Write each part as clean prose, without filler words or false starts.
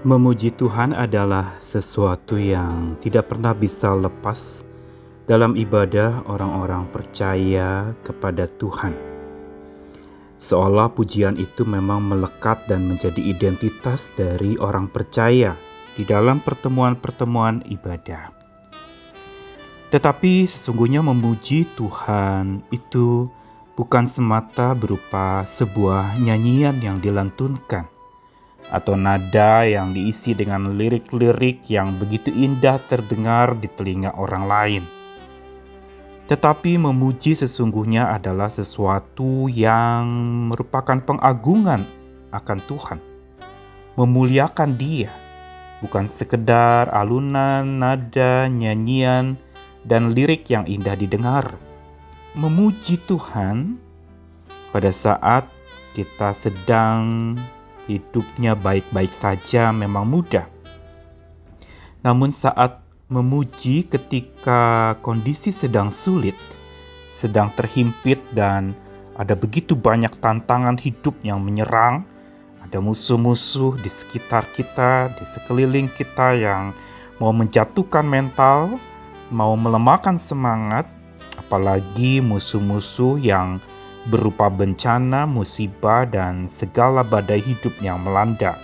Memuji Tuhan adalah sesuatu yang tidak pernah bisa lepas dalam ibadah orang-orang percaya kepada Tuhan. Seolah pujian itu memang melekat dan menjadi identitas dari orang percaya di dalam pertemuan-pertemuan ibadah. Tetapi sesungguhnya memuji Tuhan itu bukan semata berupa sebuah nyanyian yang dilantunkan atau nada yang diisi dengan lirik-lirik yang begitu indah terdengar di telinga orang lain. Tetapi memuji sesungguhnya adalah sesuatu yang merupakan pengagungan akan Tuhan. Memuliakan Dia, bukan sekedar alunan, nada, nyanyian, dan lirik yang indah didengar. Memuji Tuhan pada saat kita sedang hidupnya baik-baik saja memang mudah. Namun saat memuji ketika kondisi sedang sulit, sedang terhimpit dan ada begitu banyak tantangan hidup yang menyerang, ada musuh-musuh di sekitar kita, di sekeliling kita yang mau menjatuhkan mental, mau melemahkan semangat, apalagi musuh-musuh yang berupa bencana, musibah, dan segala badai hidup yang melanda.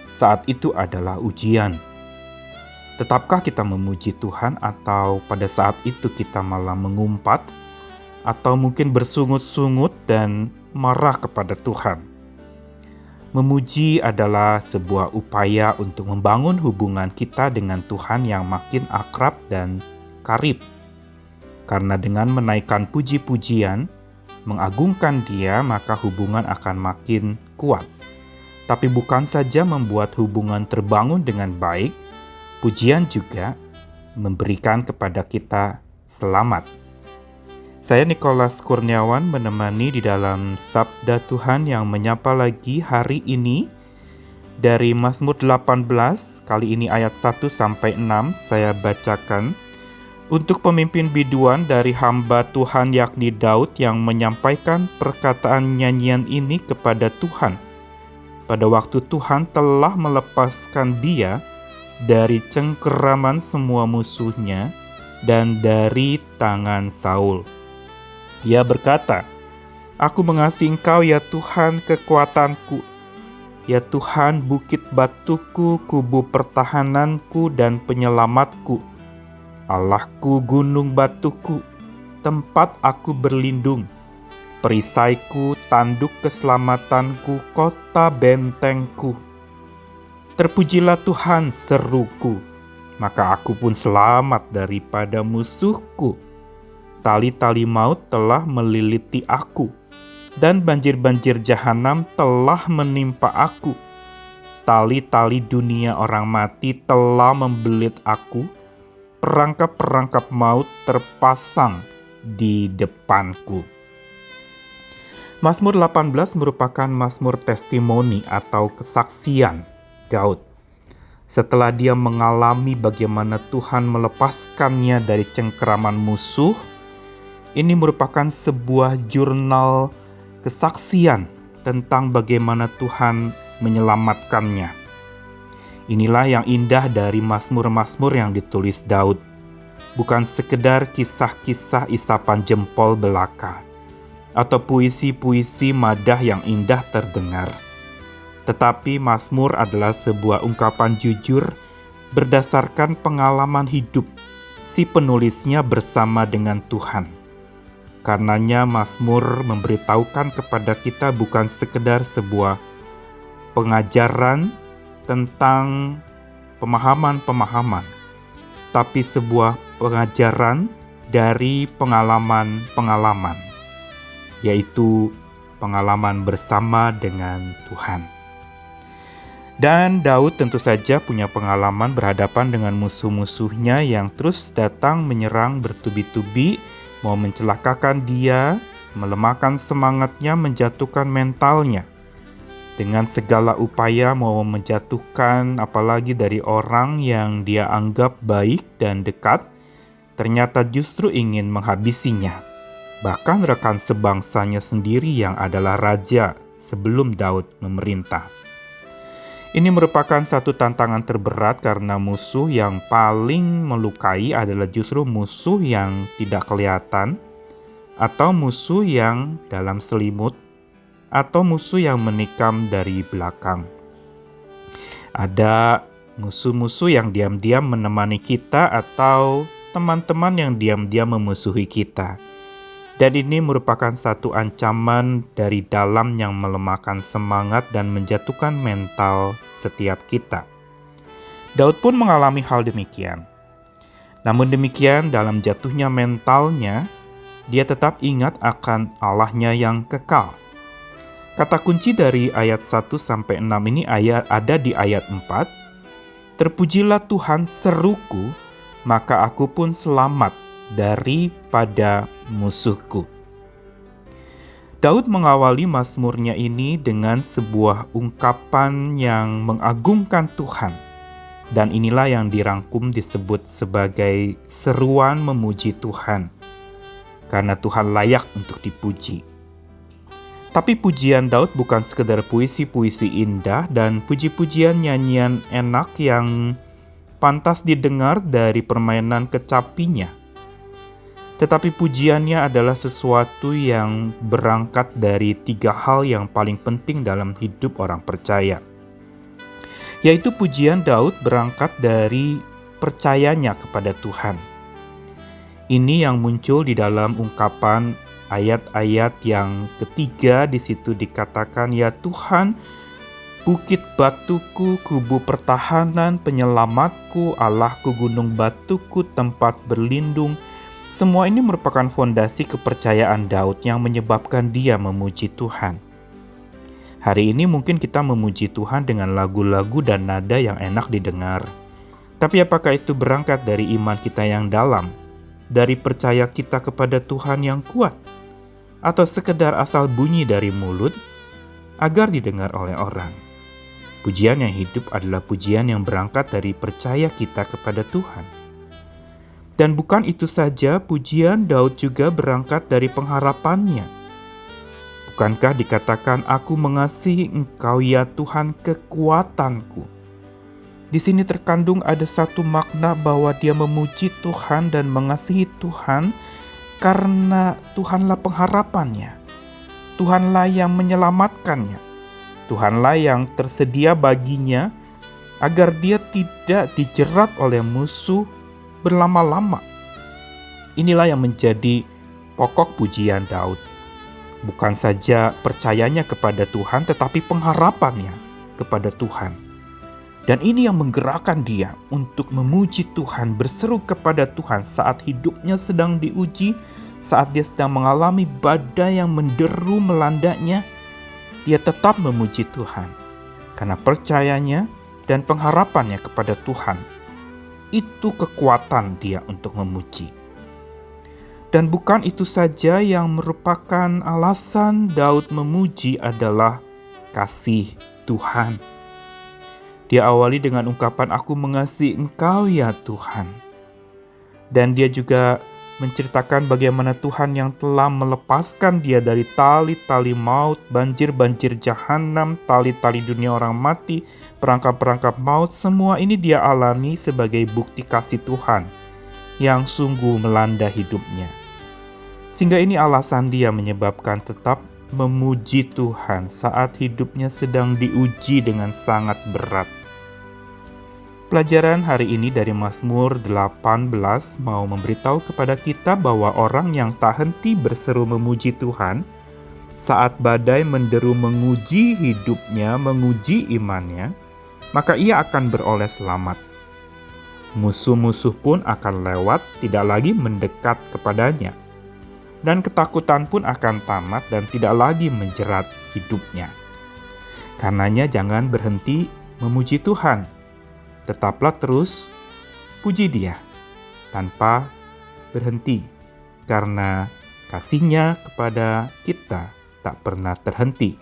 Saat itu adalah ujian. Tetapkah kita memuji Tuhan atau pada saat itu kita malah mengumpat atau mungkin bersungut-sungut dan marah kepada Tuhan? Memuji adalah sebuah upaya untuk membangun hubungan kita dengan Tuhan yang makin akrab dan karib. Karena dengan menaikkan puji-pujian, mengagungkan Dia, maka hubungan akan makin kuat. Tapi bukan saja membuat hubungan terbangun dengan baik, pujian juga memberikan kepada kita selamat. Saya Nikolas Kurniawan menemani di dalam Sabda Tuhan yang menyapa lagi hari ini dari Mazmur 18, kali ini ayat 1-6 saya bacakan. Untuk pemimpin biduan dari hamba Tuhan yakni Daud yang menyampaikan perkataan nyanyian ini kepada Tuhan. Pada waktu Tuhan telah melepaskan dia dari cengkeraman semua musuhnya dan dari tangan Saul. Ia berkata, "Aku mengasihi Engkau ya Tuhan kekuatanku. Ya Tuhan bukit batuku, kubu pertahananku dan penyelamatku. Allahku gunung batuku, tempat aku berlindung, perisaiku, tanduk keselamatanku, kota bentengku. Terpujilah Tuhan, seruku, maka aku pun selamat daripada musuhku. Tali-tali maut telah meliliti aku, dan banjir-banjir jahanam telah menimpa aku. Tali-tali dunia orang mati telah membelit aku, perangkap-perangkap maut terpasang di depanku." Mazmur 18 merupakan mazmur testimoni atau kesaksian Daud. Setelah dia mengalami bagaimana Tuhan melepaskannya dari cengkeraman musuh, ini merupakan sebuah jurnal kesaksian tentang bagaimana Tuhan menyelamatkannya. Inilah yang indah dari mazmur-mazmur yang ditulis Daud. Bukan sekedar kisah-kisah isapan jempol belaka atau puisi-puisi madah yang indah terdengar. Tetapi mazmur adalah sebuah ungkapan jujur berdasarkan pengalaman hidup si penulisnya bersama dengan Tuhan. Karenanya mazmur memberitahukan kepada kita bukan sekedar sebuah pengajaran tentang pemahaman-pemahaman, tapi sebuah pengajaran dari pengalaman-pengalaman, yaitu pengalaman bersama dengan Tuhan. Dan Daud tentu saja punya pengalaman berhadapan dengan musuh-musuhnya yang terus datang menyerang bertubi-tubi, mau mencelakakan dia, melemahkan semangatnya, menjatuhkan mentalnya. Dengan segala upaya mau menjatuhkan apalagi dari orang yang dia anggap baik dan dekat, ternyata justru ingin menghabisinya. Bahkan rekan sebangsanya sendiri yang adalah raja sebelum Daud memerintah. Ini merupakan satu tantangan terberat karena musuh yang paling melukai adalah justru musuh yang tidak kelihatan, atau musuh yang dalam selimut, atau musuh yang menikam dari belakang. Ada musuh-musuh yang diam-diam menemani kita atau teman-teman yang diam-diam memusuhi kita. Dan ini merupakan satu ancaman dari dalam yang melemahkan semangat dan menjatuhkan mental setiap kita. Daud pun mengalami hal demikian. Namun demikian, dalam jatuhnya mentalnya, dia tetap ingat akan Allahnya yang kekal. Kata kunci dari ayat 1-6 ini ada di ayat 4. Terpujilah Tuhan seruku, maka aku pun selamat daripada musuhku. Daud mengawali mazmurnya ini dengan sebuah ungkapan yang mengagungkan Tuhan. Dan inilah yang dirangkum disebut sebagai seruan memuji Tuhan. Karena Tuhan layak untuk dipuji. Tapi pujian Daud bukan sekedar puisi-puisi indah dan puji-pujian nyanyian enak yang pantas didengar dari permainan kecapinya. Tetapi pujiannya adalah sesuatu yang berangkat dari 3 hal yang paling penting dalam hidup orang percaya. Yaitu pujian Daud berangkat dari percayanya kepada Tuhan. Ini yang muncul di dalam ungkapan ayat-ayat yang ketiga. Di situ dikatakan, ya Tuhan, bukit batuku, kubu pertahanan, penyelamatku, Allahku, gunung batuku, tempat berlindung. Semua ini merupakan fondasi kepercayaan Daud yang menyebabkan dia memuji Tuhan. Hari ini mungkin kita memuji Tuhan dengan lagu-lagu dan nada yang enak didengar. Tapi apakah itu berangkat dari iman kita yang dalam? Dari percaya kita kepada Tuhan yang kuat? Atau sekedar asal bunyi dari mulut agar didengar oleh orang? Pujian yang hidup adalah pujian yang berangkat dari percaya kita kepada Tuhan. Dan bukan itu saja, pujian Daud juga berangkat dari pengharapannya. Bukankah dikatakan, aku mengasihi Engkau ya Tuhan kekuatanku. Di sini terkandung ada satu makna bahwa dia memuji Tuhan dan mengasihi Tuhan karena Tuhanlah pengharapannya. Tuhanlah yang menyelamatkannya. Tuhanlah yang tersedia baginya agar dia tidak dijerat oleh musuh berlama-lama. Inilah yang menjadi pokok pujian Daud. Bukan saja percayanya kepada Tuhan, tetapi pengharapannya kepada Tuhan. Dan ini yang menggerakkan dia untuk memuji Tuhan, berseru kepada Tuhan saat hidupnya sedang diuji, saat dia sedang mengalami badai yang menderu melandanya. Dia tetap memuji Tuhan karena percayanya dan pengharapannya kepada Tuhan. Itu kekuatan dia untuk memuji. Dan bukan itu saja, yang merupakan alasan Daud memuji adalah kasih Tuhan. Dia awali dengan ungkapan, aku mengasihi Engkau ya Tuhan. Dan dia juga menceritakan bagaimana Tuhan yang telah melepaskan dia dari tali-tali maut, banjir-banjir jahanam, tali-tali dunia orang mati, perangkap-perangkap maut. Semua ini dia alami sebagai bukti kasih Tuhan yang sungguh melanda hidupnya. Sehingga ini alasan dia menyebabkan tetap memuji Tuhan saat hidupnya sedang diuji dengan sangat berat. Pelajaran hari ini dari Mazmur 18 mau memberitahu kepada kita bahwa orang yang tak henti berseru memuji Tuhan saat badai menderu menguji hidupnya, menguji imannya, maka ia akan beroleh selamat. Musuh-musuh pun akan lewat, tidak lagi mendekat kepadanya. Dan ketakutan pun akan tamat dan tidak lagi menjerat hidupnya. Karenanya jangan berhenti memuji Tuhan. Tetaplah terus puji Dia tanpa berhenti, karena kasih-Nya kepada kita tak pernah terhenti.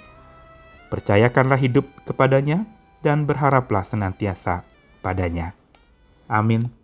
Percayakanlah hidup kepadanya dan berharaplah senantiasa padanya. Amin.